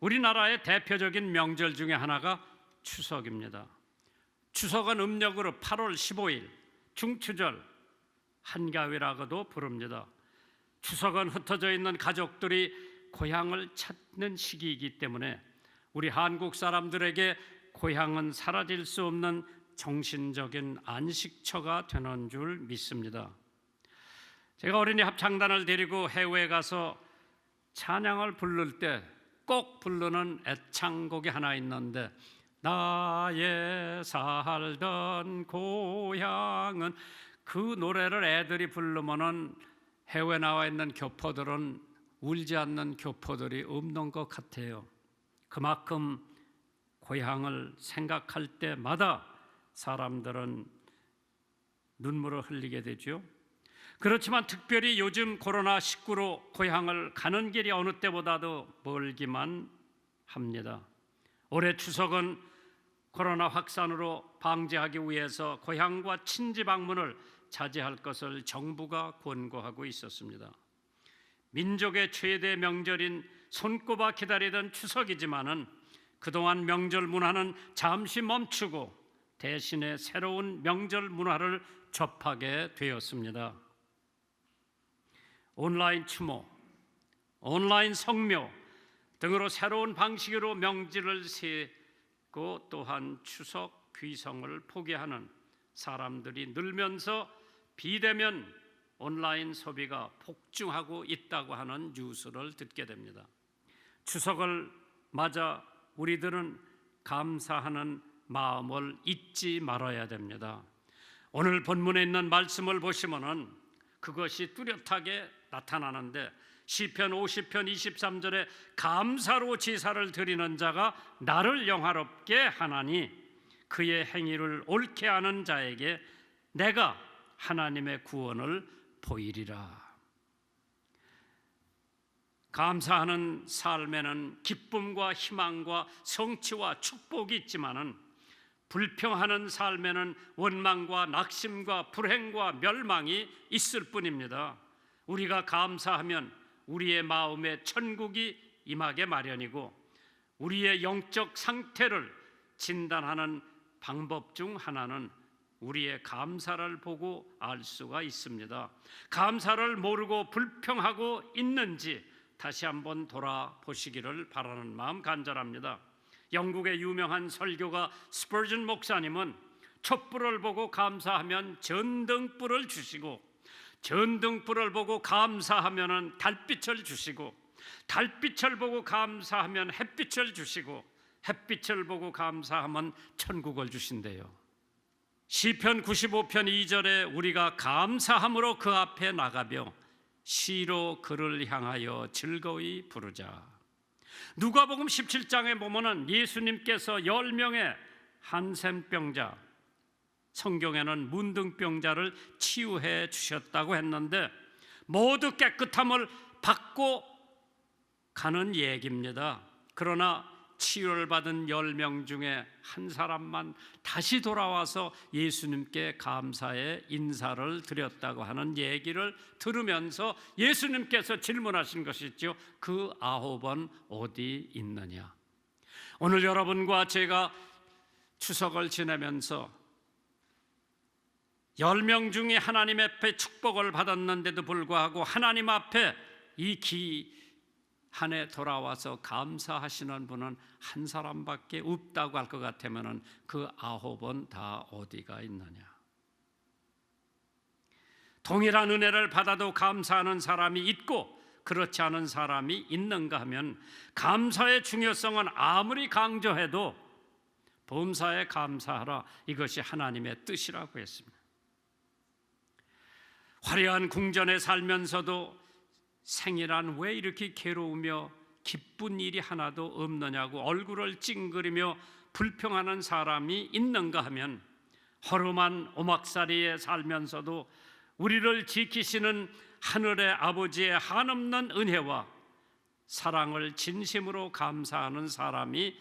우리나라의 대표적인 명절 중에 하나가 추석입니다. 추석은 음력으로 8월 15일, 중추절, 한가위라고도 부릅니다. 추석은 흩어져 있는 가족들이 고향을 찾는 시기이기 때문에 우리 한국 사람들에게 고향은 사라질 수 없는 정신적인 안식처가 되는 줄 믿습니다. 제가 어린이 합창단을 데리고 해외에 가서 찬양을 부를 때 꼭 부르는 애창곡이 하나 있는데, 나의 살던 고향은, 그 노래를 애들이 부르면은 해외 나와 있는 교포들은 울지 않는 교포들이 없는 것 같아요. 그만큼 고향을 생각할 때마다 사람들은 눈물을 흘리게 되죠. 그렇지만 특별히 요즘 코로나19로 고향을 가는 길이 어느 때보다도 멀기만 합니다. 올해 추석은 코로나 확산으로 방지하기 위해서 고향과 친지 방문을 자제할 것을 정부가 권고하고 있었습니다. 민족의 최대 명절인 손꼽아 기다리던 추석이지만은 그동안 명절 문화는 잠시 멈추고 대신에 새로운 명절 문화를 접하게 되었습니다. 온라인 추모, 온라인 성묘 등으로 새로운 방식으로 명절을 세고 또한 추석 귀성을 포기하는 사람들이 늘면서 비대면 온라인 소비가 폭증하고 있다고 하는 뉴스를 듣게 됩니다. 추석을 맞아 우리들은 감사하는 마음을 잊지 말아야 됩니다. 오늘 본문에 있는 말씀을 보시면은 그것이 뚜렷하게 나타나는데, 시편 50편 23절에 감사로 제사를 드리는 자가 나를 영화롭게 하나니 그의 행위를 옳게 하는 자에게 내가 하나님의 구원을 보이리라. 감사하는 삶에는 기쁨과 희망과 성취와 축복이 있지만은 불평하는 삶에는 원망과 낙심과 불행과 멸망이 있을 뿐입니다. 우리가 감사하면 우리의 마음에 천국이 임하게 마련이고, 우리의 영적 상태를 진단하는 방법 중 하나는 우리의 감사를 보고 알 수가 있습니다. 감사를 모르고 불평하고 있는지 다시 한번 돌아보시기를 바라는 마음 간절합니다. 영국의 유명한 설교가 스퍼전 목사님은 촛불을 보고 감사하면 전등불을 주시고, 전등불을 보고 감사하면 달빛을 주시고, 달빛을 보고 감사하면 햇빛을 주시고, 햇빛을 보고 감사하면 천국을 주신대요. 시편 95편 2절에 우리가 감사함으로 그 앞에 나가며 시로 그를 향하여 즐거이 부르자. 누가복음 17장에 보면은 예수님께서 10명의 한센병자, 성경에는 문둥병자를 치유해 주셨다고 했는데 모두 깨끗함을 받고 가는 얘기입니다. 그러나 치유를 받은 10명 중에 한 사람만 다시 돌아와서 예수님께 감사의 인사를 드렸다고 하는 얘기를 들으면서 예수님께서 질문하신 것이 있죠. 그 9은 어디 있느냐? 오늘 여러분과 제가 추석을 지내면서 10명 중에 하나님 앞에 축복을 받았는데도 불구하고 하나님 앞에 이 기한에 돌아와서 감사하시는 분은 한 사람밖에 없다고 할 것 같으면 그 9은 다 어디가 있느냐? 동일한 은혜를 받아도 감사하는 사람이 있고 그렇지 않은 사람이 있는가 하면 감사의 중요성은 아무리 강조해도 범사에 감사하라, 이것이 하나님의 뜻이라고 했습니다. 화려한 궁전에 살면서도 생이란 왜 이렇게 괴로우며 기쁜 일이 하나도 없느냐고 얼굴을 찡그리며 불평하는 사람이 있는가 하면 허름한 오막살이에 살면서도 우리를 지키시는 하늘의 아버지의 한없는 은혜와 사랑을 진심으로 감사하는 사람이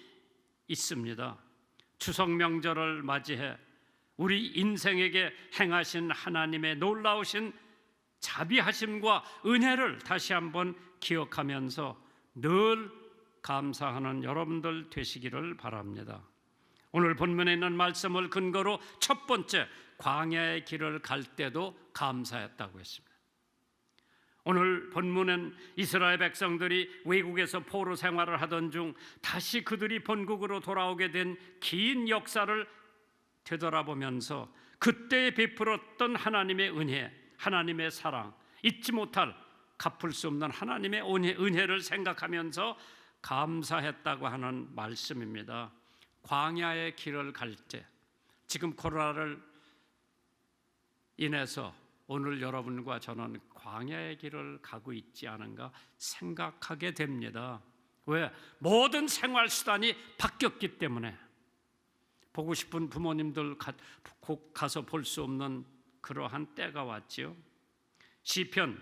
있습니다. 추석 명절을 맞이해 우리 인생에게 행하신 하나님의 놀라우신 자비하심과 은혜를 다시 한번 기억하면서 늘 감사하는 여러분들 되시기를 바랍니다. 오늘 본문에 있는 말씀을 근거로 첫 번째, 광야의 길을 갈 때도 감사했다고 했습니다. 오늘 본문은 이스라엘 백성들이 외국에서 포로 생활을 하던 중 다시 그들이 본국으로 돌아오게 된 긴 역사를 되돌아보면서 그때 베풀었던 하나님의 은혜, 하나님의 사랑, 잊지 못할 갚을 수 없는 하나님의 은혜를 생각하면서 감사했다고 하는 말씀입니다. 광야의 길을 갈 때, 지금 코로나를 인해서 오늘 여러분과 저는 광야의 길을 가고 있지 않은가 생각하게 됩니다. 왜? 모든 생활 수단이 바뀌었기 때문에. 보고 싶은 부모님들 곧 가서 볼 수 없는 그러한 때가 왔지요. 시편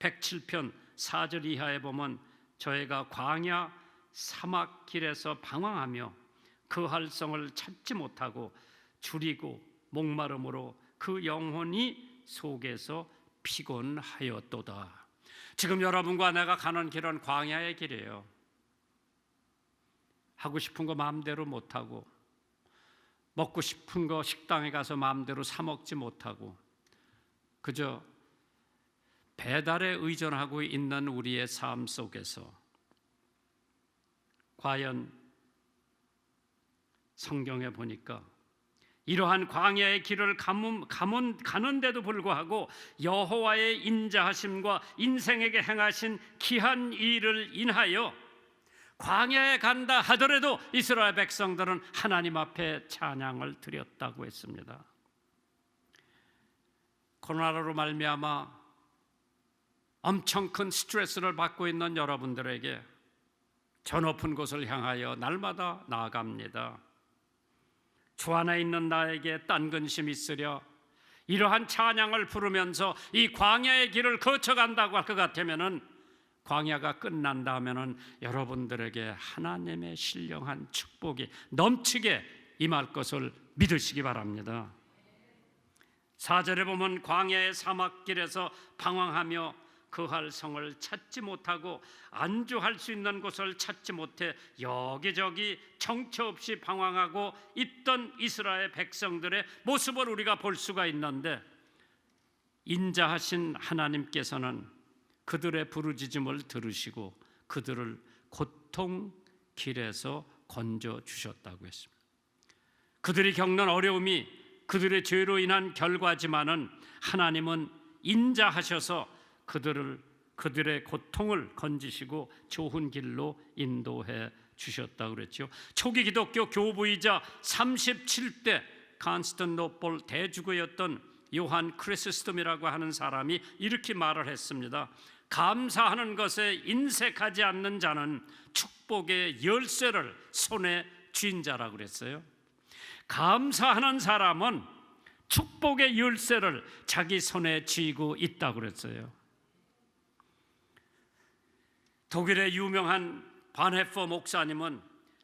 107편 4절 이하에 보면 저희가 광야 사막길에서 방황하며 그 활성을 찾지 못하고 줄이고 목마름으로 그 영혼이 속에서 피곤하였도다. 지금 여러분과 내가 가는 길은 광야의 길이에요. 하고 싶은 거 마음대로 못하고, 먹고 싶은 거 식당에 가서 마음대로 사 먹지 못하고, 그저 배달에 의존하고 있는 우리의 삶 속에서 과연 성경에 보니까 이러한 광야의 길을 가는데도 불구하고 여호와의 인자하심과 인생에게 행하신 귀한 일을 인하여 광야에 간다 하더라도 이스라엘 백성들은 하나님 앞에 찬양을 드렸다고 했습니다. 코로나로 말미암아 엄청 큰 스트레스를 받고 있는 여러분들에게 저 높은 곳을 향하여 날마다 나아갑니다. 주 안에 있는 나에게 딴 근심 있으랴. 이러한 찬양을 부르면서 이 광야의 길을 거쳐간다고 할 것 같으면은, 광야가 끝난다 하면은 여러분들에게 하나님의 신령한 축복이 넘치게 임할 것을 믿으시기 바랍니다. 4절에 보면 광야의 사막길에서 방황하며 거할 성을 찾지 못하고 안주할 수 있는 곳을 찾지 못해 여기저기 정처 없이 방황하고 있던 이스라엘 백성들의 모습을 우리가 볼 수가 있는데, 인자하신 하나님께서는 그들의 부르짖음을 들으시고 그들을 고통 길에서 건져 주셨다고 했습니다. 그들이 겪는 어려움이 그들의 죄로 인한 결과지만은 하나님은 인자하셔서 그들의 고통을 건지시고 좋은 길로 인도해 주셨다고 그랬죠. 초기 기독교 교부이자 37대 콘스탄티노플 대주교였던 요한 크리스스톰이라고 하는 사람이 이렇게 말을 했습니다. 감사하는 것에 인색하지 않는 자는 축복의 열쇠를 손에 쥔 자라고 그랬어요. 감사하는 사람은 축복의 열쇠를 자기 손에 쥐고 있다고 그랬어요. 독일의 유명한 바네퍼 목사님은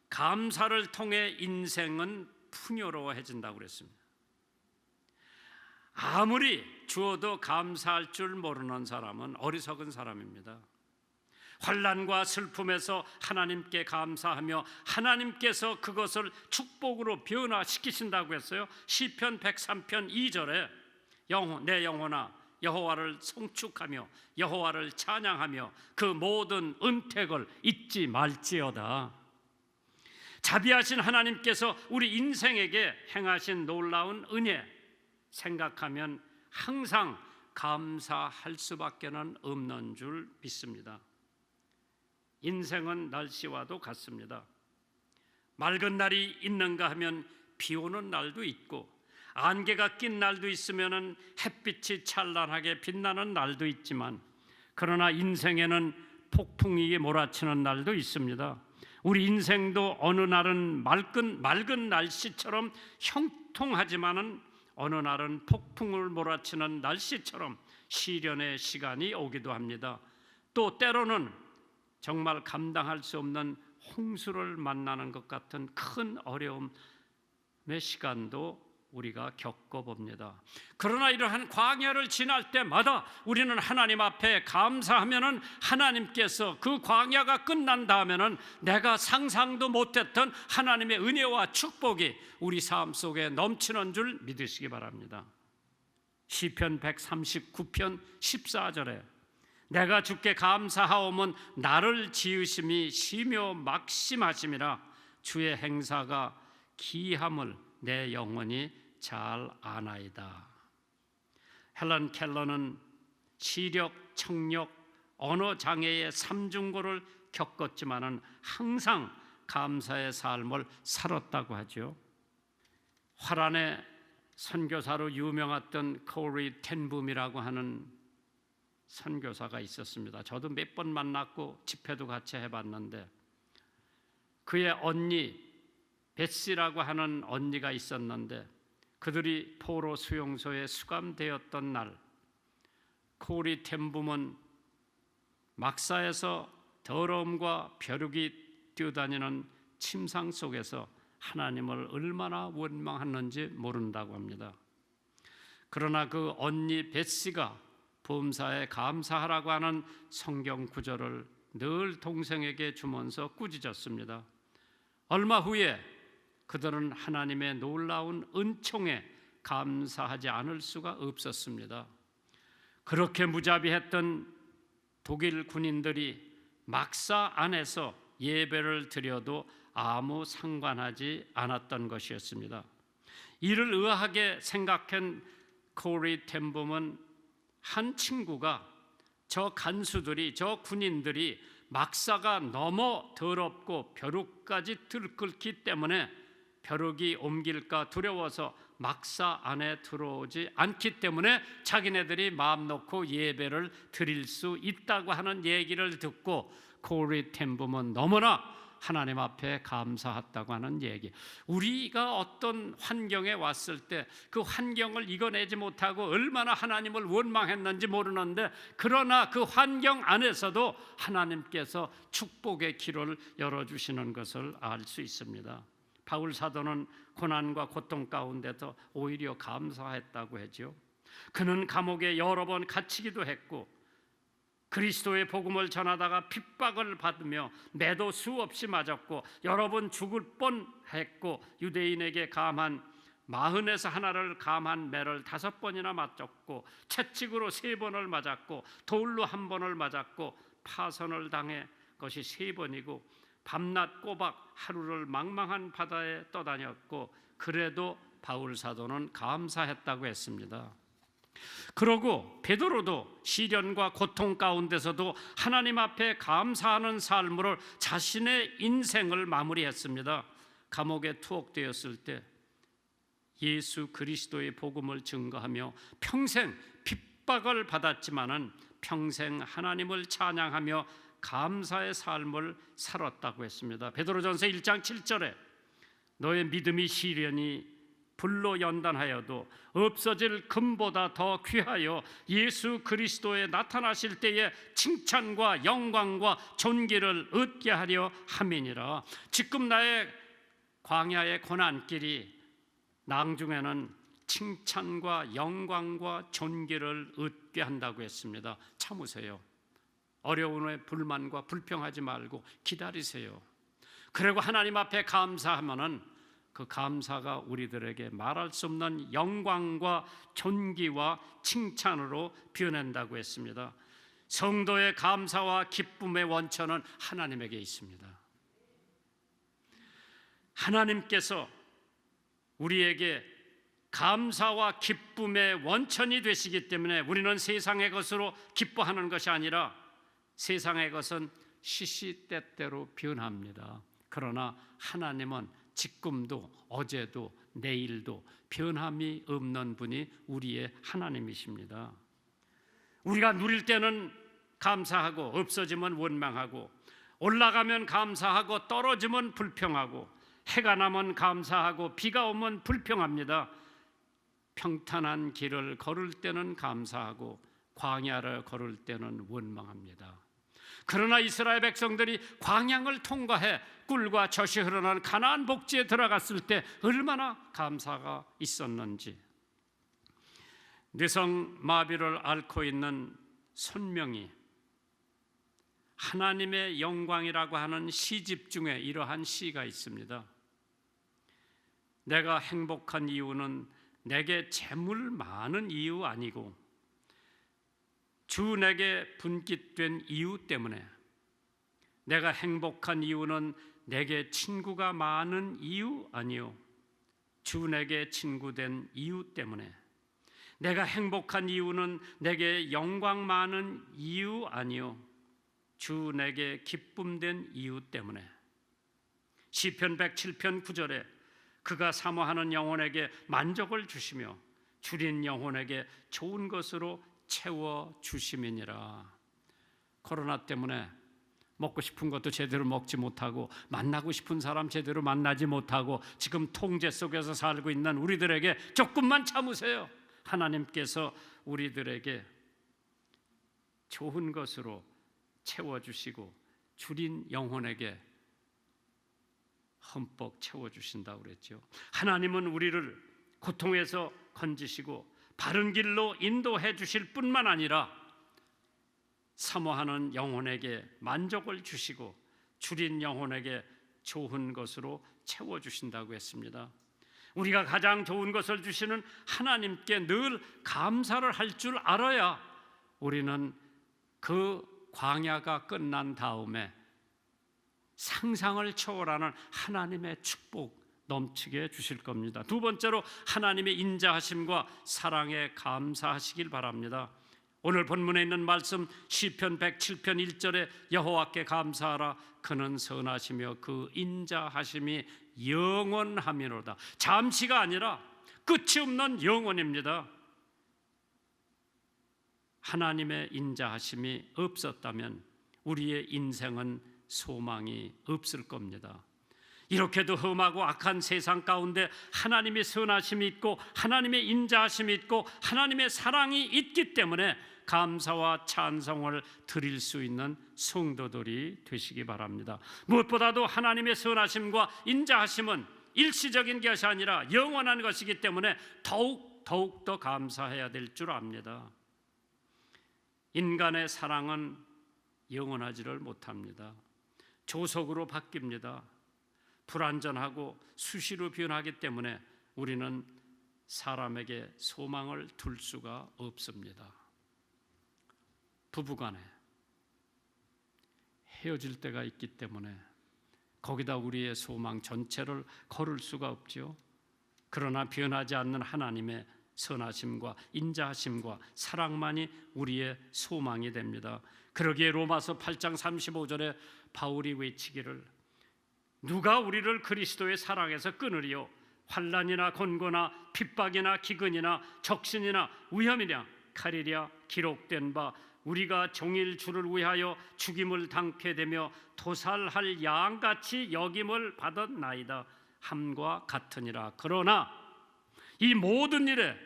감사를 통해 인생은 풍요로워해진다고 그랬습니다. 아무리 주어도 감사할 줄 모르는 사람은 어리석은 사람입니다. 환난과 슬픔에서 하나님께 감사하며 하나님께서 그것을 축복으로 변화시키신다고 했어요. 시편 103편 2절에 내 영혼아 여호와를 송축하며 여호와를 찬양하며 그 모든 은택을 잊지 말지어다. 자비하신 하나님께서 우리 인생에게 행하신 놀라운 은혜 생각하면 항상 감사할 수밖에는 없는 줄 믿습니다. 인생은 날씨와도 같습니다. 맑은 날이 있는가 하면 비 오는 날도 있고, 안개가 낀 날도 있으면 햇빛이 찬란하게 빛나는 날도 있지만, 그러나 인생에는 폭풍이 몰아치는 날도 있습니다. 우리 인생도 어느 날은 맑은 날씨처럼 형통하지만은 어느 날은 폭풍을 몰아치는 날씨처럼 시련의 시간이 오기도 합니다. 또 때로는 정말 감당할 수 없는 홍수를 만나는 것 같은 큰 어려움의 시간도 우리가 겪어봅니다. 그러나 이러한 광야를 지날 때마다 우리는 하나님 앞에 감사하면은 하나님께서 그 광야가 끝난 다음에는 내가 상상도 못했던 하나님의 은혜와 축복이 우리 삶 속에 넘치는 줄 믿으시기 바랍니다. 시편 139편 14절에 내가 주께 감사하오면 나를 지으심이 시며 막심하심이라 주의 행사가 기함을 내 영혼이 잘 아나이다. 헬런 켈러는 시력, 청력, 언어 장애의 삼중고를 겪었지만은 항상 감사의 삶을 살았다고 하죠. 화란의 선교사로 유명했던 코리 텐붐이라고 하는 선교사가 있었습니다. 저도 몇 번 만났고 집회도 같이 해봤는데 그의 언니 베시라고 하는 언니가 있었는데 그들이 포로 수용소에 수감되었던 날 코리 텐붐은 막사에서 더러움과 벼룩이 뛰어다니는 침상 속에서 하나님을 얼마나 원망했는지 모른다고 합니다. 그러나 그 언니 베시가 범사에 감사하라고 하는 성경 구절을 늘 동생에게 주면서 꾸짖었습니다. 얼마 후에 그들은 하나님의 놀라운 은총에 감사하지 않을 수가 없었습니다. 그렇게 무자비했던 독일 군인들이 막사 안에서 예배를 드려도 아무 상관하지 않았던 것이었습니다. 이를 의아하게 생각한 코리 텐붐은 한 친구가 저 간수들이, 저 군인들이 막사가 너무 더럽고 벼룩까지 들끓기 때문에 벼룩이 옮길까 두려워서 막사 안에 들어오지 않기 때문에 자기네들이 마음 놓고 예배를 드릴 수 있다고 하는 얘기를 듣고 코리 텐붐은 너무나 하나님 앞에 감사했다고 하는 얘기. 우리가 어떤 환경에 왔을 때 그 환경을 이겨내지 못하고 얼마나 하나님을 원망했는지 모르는데 그러나 그 환경 안에서도 하나님께서 축복의 길을 열어주시는 것을 알 수 있습니다. 바울 사도는 고난과 고통 가운데서 오히려 감사했다고 하죠. 그는 감옥에 여러 번 갇히기도 했고 그리스도의 복음을 전하다가 핍박을 받으며 매도 수없이 맞았고 여러 번 죽을 뻔했고 유대인에게 감한 마흔에서 하나를 감한 매를 5번이나 맞았고 채찍으로 3번을 맞았고 돌로 1번을 맞았고 파선을 당해 것이 3번이고 밤낮 꼬박 하루를 망망한 바다에 떠다녔고 그래도 바울 사도는 감사했다고 했습니다. 그러고 베드로도 시련과 고통 가운데서도 하나님 앞에 감사하는 삶으로 자신의 인생을 마무리했습니다. 감옥에 투옥되었을 때 예수 그리스도의 복음을 증거하며 평생 핍박을 받았지만은 평생 하나님을 찬양하며 감사의 삶을 살았다고 했습니다. 베드로전서 1장 7절에 너의 믿음이 시련이 불로 연단하여도 없어질 금보다 더 귀하여 예수 그리스도에 나타나실 때에 칭찬과 영광과 존귀를 얻게 하려 함이니라. 지금 나의 광야의 고난길이 나중에는 칭찬과 영광과 존귀를 얻게 한다고 했습니다. 참으세요. 어려움에 불만과 불평하지 말고 기다리세요. 그리고 하나님 앞에 감사하면은 그 감사가 우리들에게 말할 수 없는 영광과 존귀와 칭찬으로 변한다고 했습니다. 성도의 감사와 기쁨의 원천은 하나님에게 있습니다. 하나님께서 우리에게 감사와 기쁨의 원천이 되시기 때문에 우리는 세상의 것으로 기뻐하는 것이 아니라 세상의 것은 시시때때로 변합니다. 그러나 하나님은 지금도 어제도 내일도 변함이 없는 분이 우리의 하나님이십니다. 우리가 누릴 때는 감사하고 없어지면 원망하고 올라가면 감사하고 떨어지면 불평하고 해가 나면 감사하고 비가 오면 불평합니다. 평탄한 길을 걸을 때는 감사하고 광야를 걸을 때는 원망합니다. 그러나 이스라엘 백성들이 광양을 통과해 꿀과 젖이 흐르는 가나안 복지에 들어갔을 때 얼마나 감사가 있었는지. 뇌성마비를 앓고 있는 손명이 하나님의 영광이라고 하는 시집 중에 이러한 시가 있습니다. 내가 행복한 이유는 내게 재물 많은 이유 아니고 주 내게 분깃된 이유 때문에, 내가 행복한 이유는 내게 친구가 많은 이유 아니요 주 내게 친구된 이유 때문에, 내가 행복한 이유는 내게 영광 많은 이유 아니요 주 내게 기쁨된 이유 때문에. 시편 107편 9절에 그가 사모하는 영혼에게 만족을 주시며 줄인 영혼에게 좋은 것으로 채워 주심이니라. 코로나 때문에 먹고 싶은 것도 제대로 먹지 못하고 만나고 싶은 사람 제대로 만나지 못하고 지금 통제 속에서 살고 있는 우리들에게 조금만 참으세요. 하나님께서 우리들에게 좋은 것으로 채워주시고 줄인 영혼에게 흠뻑 채워주신다고 그랬죠. 하나님은 우리를 고통에서 건지시고 바른 길로 인도해 주실 뿐만 아니라 사모하는 영혼에게 만족을 주시고 줄인 영혼에게 좋은 것으로 채워주신다고 했습니다. 우리가 가장 좋은 것을 주시는 하나님께 늘 감사를 할 줄 알아야 우리는 그 광야가 끝난 다음에 상상을 초월하는 하나님의 축복 넘치게 주실 겁니다. 두 번째로 하나님의 인자하심과 사랑에 감사하시길 바랍니다. 오늘 본문에 있는 말씀 시편 107편 1절에 여호와께 감사하라 그는 선하시며 그 인자하심이 영원하미로다. 잠시가 아니라 끝이 없는 영원입니다. 하나님의 인자하심이 없었다면 우리의 인생은 소망이 없을 겁니다. 이렇게도 험하고 악한 세상 가운데 하나님의 선하심이 있고 하나님의 인자하심이 있고 하나님의 사랑이 있기 때문에 감사와 찬송을 드릴 수 있는 성도들이 되시기 바랍니다. 무엇보다도 하나님의 선하심과 인자하심은 일시적인 것이 아니라 영원한 것이기 때문에 더욱 더 감사해야 될 줄 압니다. 인간의 사랑은 영원하지를 못합니다. 조속으로 바뀝니다. 불완전하고 수시로 변하기 때문에 우리는 사람에게 소망을 둘 수가 없습니다. 부부간에 헤어질 때가 있기 때문에 거기다 우리의 소망 전체를 걸을 수가 없죠. 그러나 변하지 않는 하나님의 선하심과 인자하심과 사랑만이 우리의 소망이 됩니다. 그러기에 로마서 8장 35절에 바울이 외치기를 누가 우리를 그리스도의 사랑에서 끊으리요? 환난이나 곤고나 핍박이나 기근이나 적신이나 위험이냐 칼이랴 기록된 바 우리가 종일 주를 위하여 죽임을 당케 되며 도살할 양같이 여김을 받았나이다 함과 같으니라. 그러나 이 모든 일에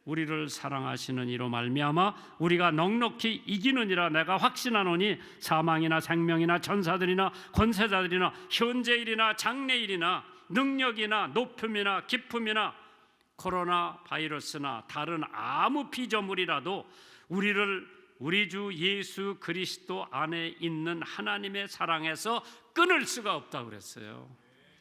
우리를 사랑하시는 이로 말미암아 우리가 넉넉히 이기느니라 내가 확신하노니 사망이나 생명이나 천사들이나 권세자들이나 현재일이나 장래일이나 능력이나 높음이나 깊음이나 코로나 바이러스나 다른 아무 피조물이라도 우리를 우리 주 예수 그리스도 안에 있는 하나님의 사랑에서 끊을 수가 없다고 그랬어요.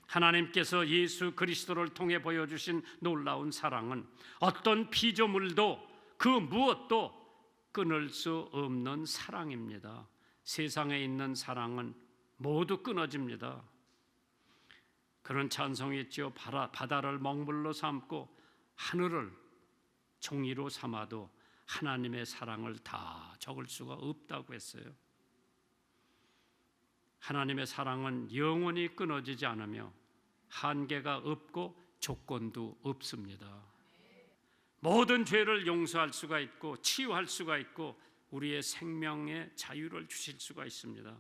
하나님께서 예수 그리스도를 통해 보여주신 놀라운 사랑은 어떤 피조물도 그 무엇도 끊을 수 없는 사랑입니다. 세상에 있는 사랑은 모두 끊어집니다. 그런 찬송이 있죠. 바다를 먹물로 삼고 하늘을 종이로 삼아도 하나님의 사랑을 다 적을 수가 없다고 했어요. 하나님의 사랑은 영원히 끊어지지 않으며 한계가 없고 조건도 없습니다. 모든 죄를 용서할 수가 있고 치유할 수가 있고 우리의 생명의 자유를 주실 수가 있습니다.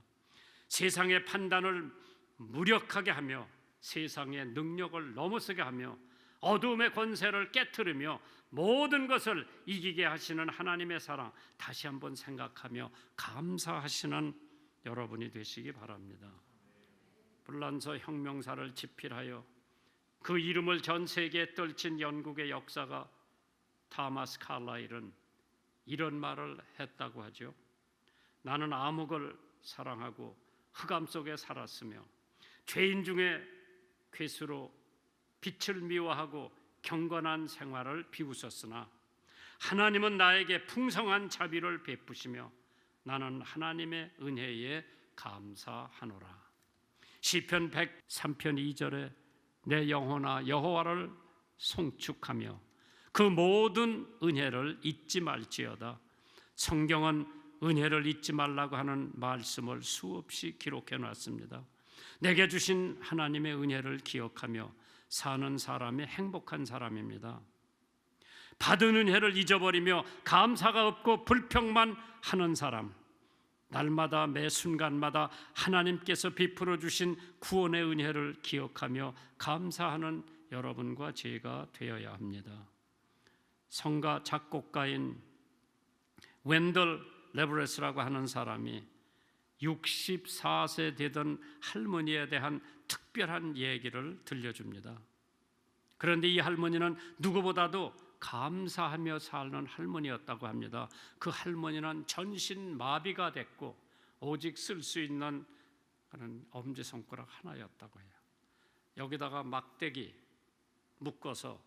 세상의 판단을 무력하게 하며 세상의 능력을 넘어서게 하며 어둠의 권세를 깨트리며 모든 것을 이기게 하시는 하나님의 사랑 다시 한번 생각하며 감사하시는 여러분이 되시기 바랍니다. 불란서 혁명사를 집필하여 그 이름을 전 세계에 떨친 영국의 역사가 타마스 칼라일은 이런 말을 했다고 하죠. 나는 암흑을 사랑하고 흑암 속에 살았으며 죄인 중에 괴수로 빛을 미워하고 경건한 생활을 비웃었으나 하나님은 나에게 풍성한 자비를 베푸시며 나는 하나님의 은혜에 감사하노라. 시편 103편 2절에 내 영혼아 여호와를 송축하며 그 모든 은혜를 잊지 말지어다. 성경은 은혜를 잊지 말라고 하는 말씀을 수없이 기록해 놨습니다. 내게 주신 하나님의 은혜를 기억하며 사는 사람이 행복한 사람입니다. 받은 은혜를 잊어버리며 감사가 없고 불평만 하는 사람, 날마다 매 순간마다 하나님께서 베풀어 주신 구원의 은혜를 기억하며 감사하는 여러분과 제가 되어야 합니다. 성가 작곡가인 웬덜 레브레스라고 하는 사람이 64세 되던 할머니에 대한 특별한 얘기를 들려줍니다. 그런데 이 할머니는 누구보다도 감사하며 사는 할머니였다고 합니다. 그 할머니는 전신 마비가 됐고 오직 쓸 수 있는 그런 엄지손가락 하나였다고 해요. 여기다가 막대기 묶어서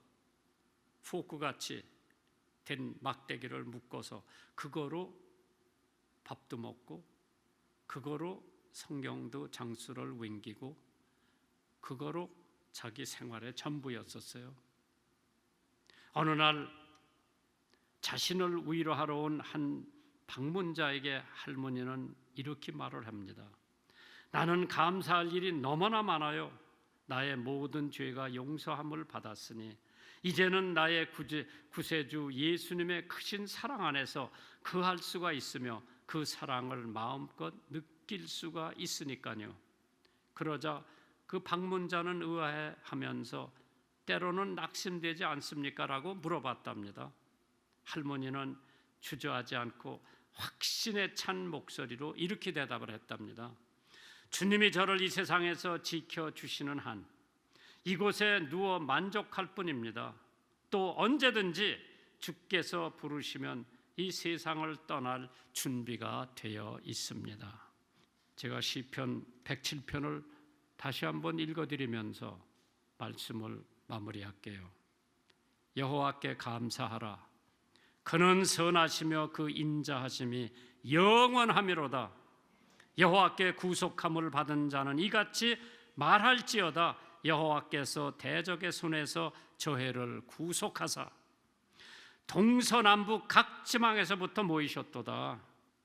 포크같이 된 막대기를 묶어서 그거로 밥도 먹고 그거로 성경도 장수를 옮기고 그거로 자기 생활의 전부였었어요. 어느 날 자신을 위로하러 온 한 방문자에게 할머니는 이렇게 말을 합니다. 나는 감사할 일이 너무나 많아요. 나의 모든 죄가 용서함을 받았으니 이제는 나의 구세주 예수님의 크신 사랑 안에서 거할 수가 있으며 그 사랑을 마음껏 느낄 수가 있으니까요. 그러자 그 방문자는 의아해하면서 때로는 낙심되지 않습니까? 라고 물어봤답니다. 할머니는 주저하지 않고 확신에 찬 목소리로 이렇게 대답을 했답니다. 주님이 저를 이 세상에서 지켜주시는 한 이곳에 누워 만족할 뿐입니다. 또 언제든지 주께서 부르시면 이 세상을 떠날 준비가 되어 있습니다. 제가 시편 107편을 다시 한번 읽어드리면서 말씀을 마무리할게요. 여호와께 감사하라. 그는 선하시며 그 인자하심이 영원하미로다. 여호와께 구속함을 받은 자는 이같이 말할지어다. 여호와께서 대적의 손에서 저희를 구속하사 동서남북 각 지방에서부터 모이셨도다.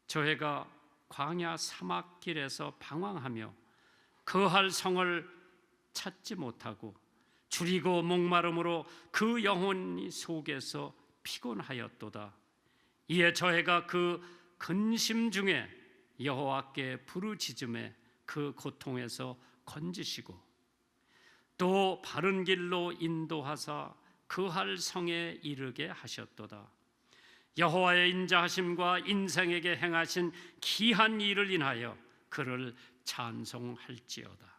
저희가 광야 사막길에서 방황하며 거할 성을 찾지 못하고 줄이고 목마름으로 그 영혼 속에서 피곤하였도다. 이에 저희가 그 근심 중에 여호와께 부르짖음에 그 고통에서 건지시고 또 바른 길로 인도하사 거할 성에 이르게 하셨도다. 여호와의 인자하심과 인생에게 행하신 기한 일을 인하여 그를 찬송할지어다.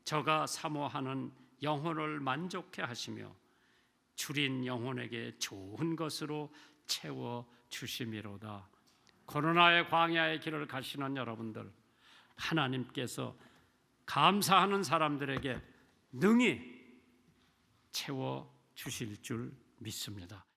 저가 사모하는 영혼을 만족해 하시며 줄인 영혼에게 좋은 것으로 채워 주심이로다. 코로나의 광야의 길을 가시는 여러분들, 하나님께서 감사하는 사람들에게 능히 채워 주실 줄 믿습니다.